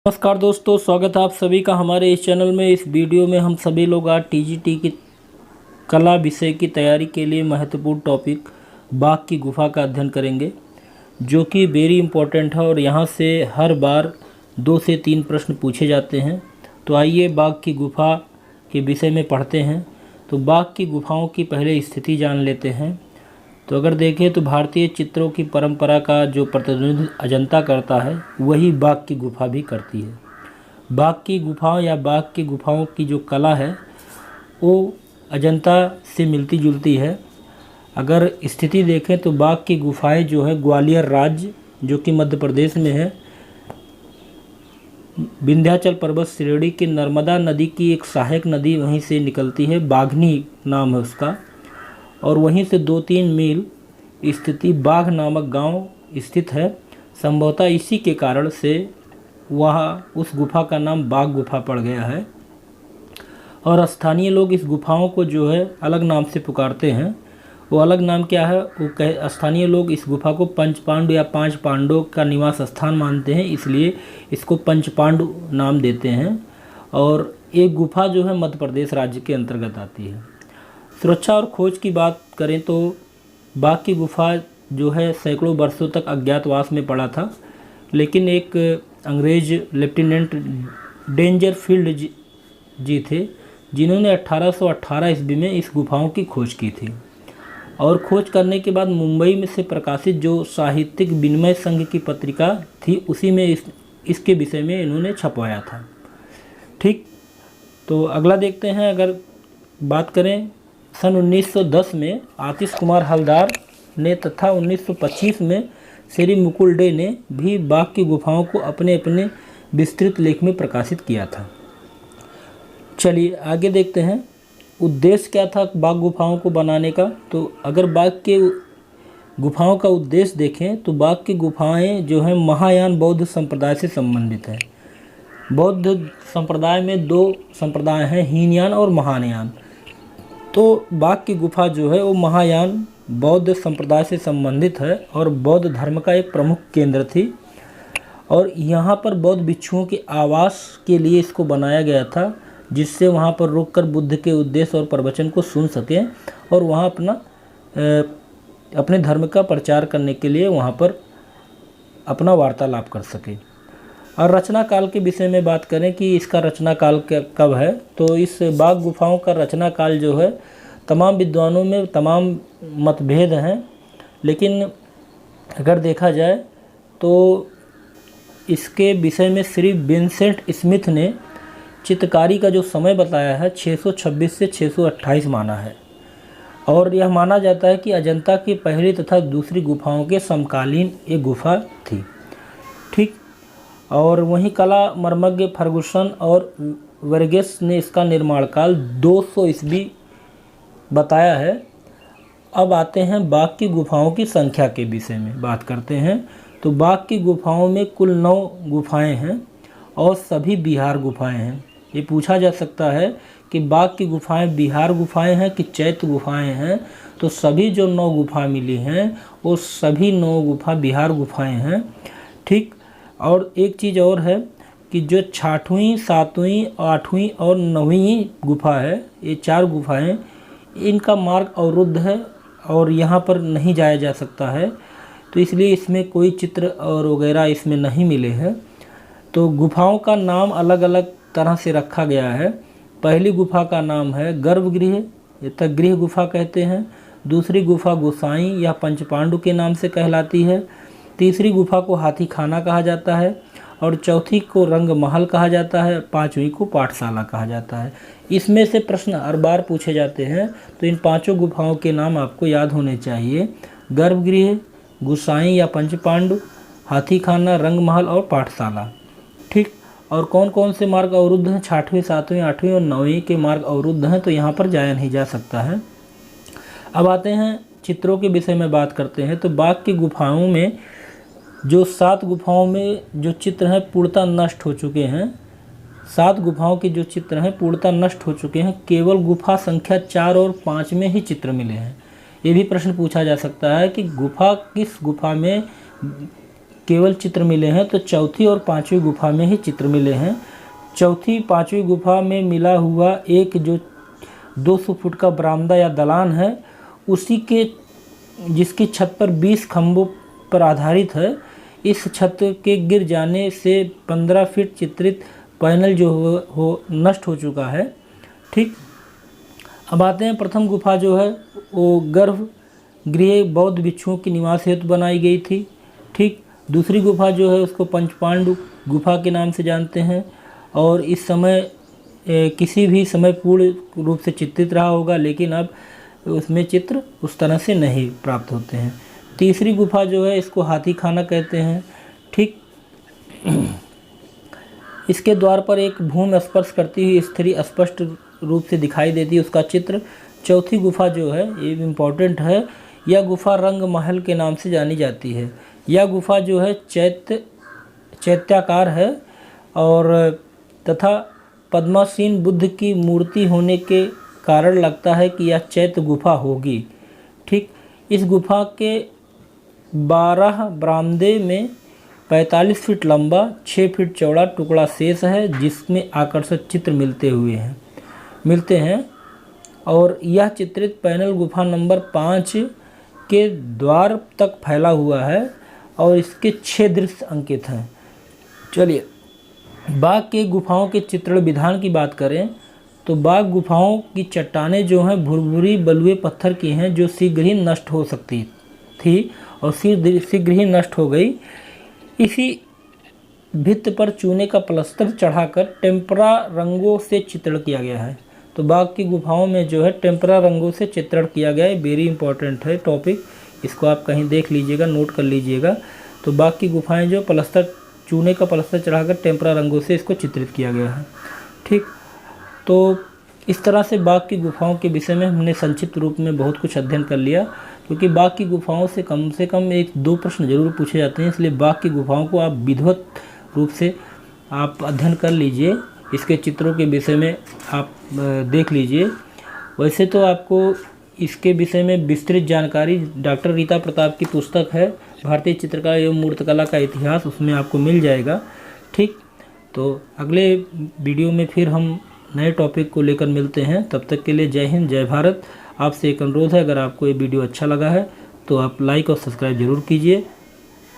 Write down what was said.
नमस्कार दोस्तों, स्वागत है आप सभी का हमारे इस चैनल में। इस वीडियो में हम सभी लोग आज टीजीटी की कला विषय की तैयारी के लिए महत्वपूर्ण टॉपिक बाघ की गुफा का अध्ययन करेंगे, जो कि वेरी इम्पोर्टेंट है और यहाँ से हर बार 2 से 3 प्रश्न पूछे जाते हैं। तो आइए बाघ की गुफा के विषय में पढ़ते हैं। तो बाघ की गुफाओं की पहले स्थिति जान लेते हैं। तो अगर देखें तो भारतीय चित्रों की परंपरा का जो प्रतिनिधित्व अजंता करता है, वही बाघ की गुफा भी करती है। बाघ की गुफाओं या बाघ की गुफाओं की जो कला है वो अजंता से मिलती जुलती है। अगर स्थिति देखें तो बाघ की गुफाएं जो है ग्वालियर राज्य, जो कि मध्य प्रदेश में है, विंध्याचल पर्वत श्रेणी की नर्मदा नदी की एक सहायक नदी वहीं से निकलती है, बाघनी नाम है उसका, और वहीं से 2-3 मील स्थिति बाघ नामक गांव स्थित है। संभवतः इसी के कारण से वहाँ उस गुफा का नाम बाघ गुफा पड़ गया है। और स्थानीय लोग इस गुफाओं को जो है अलग नाम से पुकारते हैं। वो अलग नाम क्या है? वो स्थानीय लोग इस गुफा को पंचपांडु या 5 पांडवों का निवास स्थान मानते हैं, इसलिए इसको पंचपांडु नाम देते हैं। और एक गुफा जो है मध्य प्रदेश राज्य के अंतर्गत आती है। सुरक्षा और खोज की बात करें तो बाघ की गुफा जो है सैकड़ों वर्षों तक अज्ञातवास में पड़ा था, लेकिन एक अंग्रेज लेफ्टिनेंट डेंजरफील्ड जी थे, जिन्होंने 1818 ईस्वी में इस गुफाओं की खोज की थी। और खोज करने के बाद मुंबई में से प्रकाशित जो साहित्यिक विनिमय संघ की पत्रिका थी, उसी में इसके विषय में इन्होंने छपवाया था। ठीक, तो अगला देखते हैं। अगर बात करें सन 1910 में आतिश कुमार हलदार ने तथा 1925 में श्री मुकुल डे ने भी बाघ की गुफाओं को अपने अपने विस्तृत लेख में प्रकाशित किया था। चलिए आगे देखते हैं, उद्देश्य क्या था बाघ गुफाओं को बनाने का। तो अगर बाघ के गुफाओं का उद्देश्य देखें तो बाघ की गुफाएं जो हैं महायान बौद्ध संप्रदाय से संबंधित है। बौद्ध संप्रदाय में 2 संप्रदाय हैं, हीनयान और महायान। तो बाघ की गुफा जो है वो महायान बौद्ध संप्रदाय से संबंधित है और बौद्ध धर्म का एक प्रमुख केंद्र थी। और यहाँ पर बौद्ध भिक्षुओं के आवास के लिए इसको बनाया गया था, जिससे वहाँ पर रुककर बुद्ध के उद्देश्य और प्रवचन को सुन सकें और वहाँ अपने धर्म का प्रचार करने के लिए वहाँ पर अपना वार्तालाप कर सके। और रचना काल के विषय में बात करें कि इसका रचना काल कब है, तो इस बाघ गुफाओं का रचना काल जो है तमाम विद्वानों में तमाम मतभेद हैं, लेकिन अगर देखा जाए तो इसके विषय में श्री विंसेंट स्मिथ ने चित्रकारी का जो समय बताया है 626 से 628 माना है। और यह माना जाता है कि अजंता की पहली तथा दूसरी गुफाओं के समकालीन एक गुफा थी। ठीक, और वहीं कला मर्मज्ञ फर्गुसन और वर्गेस ने इसका निर्माण काल 200 ईस्वी बताया है। अब आते हैं बाघ की गुफाओं की संख्या के विषय में बात करते हैं। तो बाघ की गुफाओं में कुल 9 गुफाएं हैं और सभी बिहार गुफाएं हैं। ये पूछा जा सकता है कि बाघ की गुफाएं बिहार गुफाएं हैं कि चैत्य गुफाएं हैं, तो सभी जो 9 गुफा मिली हैं वो सभी 9 गुफा बिहार गुफाएं हैं। ठीक, और एक चीज़ और है कि जो 6वीं, 7वीं, 8वीं और 9वीं गुफा है, ये 4 गुफाएं, इनका मार्ग अवरुद्ध है और यहाँ पर नहीं जाया जा सकता है, तो इसलिए इसमें कोई चित्र और वगैरह इसमें नहीं मिले हैं। तो गुफाओं का नाम अलग अलग तरह से रखा गया है। पहली गुफा का नाम है गर्भगृह, गृह गुफा कहते हैं। दूसरी गुफा गोसाई या पंचपांडु के नाम से कहलाती है। तीसरी गुफा को हाथी खाना कहा जाता है और चौथी को रंग महल कहा जाता है। 5वीं को पाठशाला कहा जाता है। इसमें से प्रश्न हर बार पूछे जाते हैं, तो इन 5 गुफाओं के नाम आपको याद होने चाहिए: गर्भगृह, गोसाई या पंचपांडु, हाथी खाना, रंग महल और पाठशाला। ठीक, और कौन कौन से मार्ग अवरुद्ध हैं? 6वीं, 7वीं, 8वीं और 9वीं के मार्ग अवरुद्ध हैं, तो यहाँ पर जाया नहीं जा सकता है। अब आते हैं चित्रों के विषय में बात करते हैं। तो बाघ की गुफाओं में जो 7 गुफाओं में जो चित्र हैं पूर्णतः नष्ट हो चुके हैं। 7 गुफाओं के जो चित्र हैं पूर्णतः नष्ट हो चुके हैं। केवल गुफा संख्या 4 और 5 में ही चित्र मिले हैं। ये भी प्रश्न पूछा जा सकता है कि किस गुफा में केवल चित्र मिले हैं, तो चौथी और पांचवी गुफा में ही चित्र मिले हैं। चौथी पांचवी गुफा में मिला हुआ एक जो 200 फुट का बरामदा या दलान है, उसी के जिसकी छत पर 20 खंभों पर आधारित है। इस छत के गिर जाने से 15 फीट चित्रित पैनल जो हो नष्ट हो चुका है। ठीक, अब आते हैं प्रथम गुफा जो है वो गर्भगृह बौद्ध भिक्षुओं की निवास हेतु बनाई गई थी। ठीक, दूसरी गुफा जो है उसको पंचपांडु गुफा के नाम से जानते हैं और इस समय किसी भी समय पूर्ण रूप से चित्रित रहा होगा, लेकिन अब उसमें चित्र उस तरह से नहीं प्राप्त होते हैं। तीसरी गुफा जो है इसको हाथी खाना कहते हैं। ठीक, इसके द्वार पर एक भूमि स्पर्श करती हुई स्त्री स्पष्ट रूप से दिखाई देती है, उसका चित्र। चौथी गुफा जो है ये इम्पोर्टेंट है, यह गुफा रंग महल के नाम से जानी जाती है। यह गुफा जो है चैत्याकार है और तथा पद्मासीन बुद्ध की मूर्ति होने के कारण लगता है कि यह चैत्य गुफा होगी। ठीक, इस गुफा के 12 बरामदे में 45 फीट लंबा 6 फीट चौड़ा टुकड़ा शेष है, जिसमें आकर्षक चित्र मिलते हैं और यह चित्रित पैनल गुफा नंबर 5 के द्वार तक फैला हुआ है और इसके 6 दृश्य अंकित हैं। चलिए, बाघ के गुफाओं के चित्रण विधान की बात करें तो बाघ गुफाओं की चट्टानें जो हैं भुरभुरी बलुए पत्थर की हैं, जो शीघ्र ही नष्ट हो सकती थी और शीघ्र ही नष्ट हो गई। इसी भित्त पर चूने का प्लास्टर चढ़ाकर टेम्परा रंगों से चित्रण किया गया है। तो बाघ की गुफाओं में जो है टेम्परा रंगों से चित्रण किया गया है। वेरी इंपॉर्टेंट है टॉपिक, इसको आप कहीं देख लीजिएगा, नोट कर लीजिएगा। तो बाघ की गुफाएं जो चूने का प्लास्टर चढ़ाकर टेम्परा रंगों से इसको चित्रित किया गया है। ठीक, तो इस तरह से बाघ की गुफाओं के विषय में हमने संक्षिप्त रूप में बहुत कुछ अध्ययन कर लिया, क्योंकि बाघ की गुफाओं से कम 1-2 प्रश्न जरूर पूछे जाते हैं, इसलिए बाघ की गुफाओं को आप विधिवत रूप से आप अध्ययन कर लीजिए, इसके चित्रों के विषय में आप देख लीजिए। वैसे तो आपको इसके विषय में विस्तृत जानकारी डॉक्टर रीता प्रताप की पुस्तक है भारतीय चित्रकला एवं मूर्तिकला का इतिहास, उसमें आपको मिल जाएगा। ठीक, तो अगले वीडियो में फिर हम नए टॉपिक को लेकर मिलते हैं। तब तक के लिए जय हिंद, जय भारत। आपसे एक अनुरोध है, अगर आपको ये वीडियो अच्छा लगा है तो आप लाइक और सब्सक्राइब जरूर कीजिए।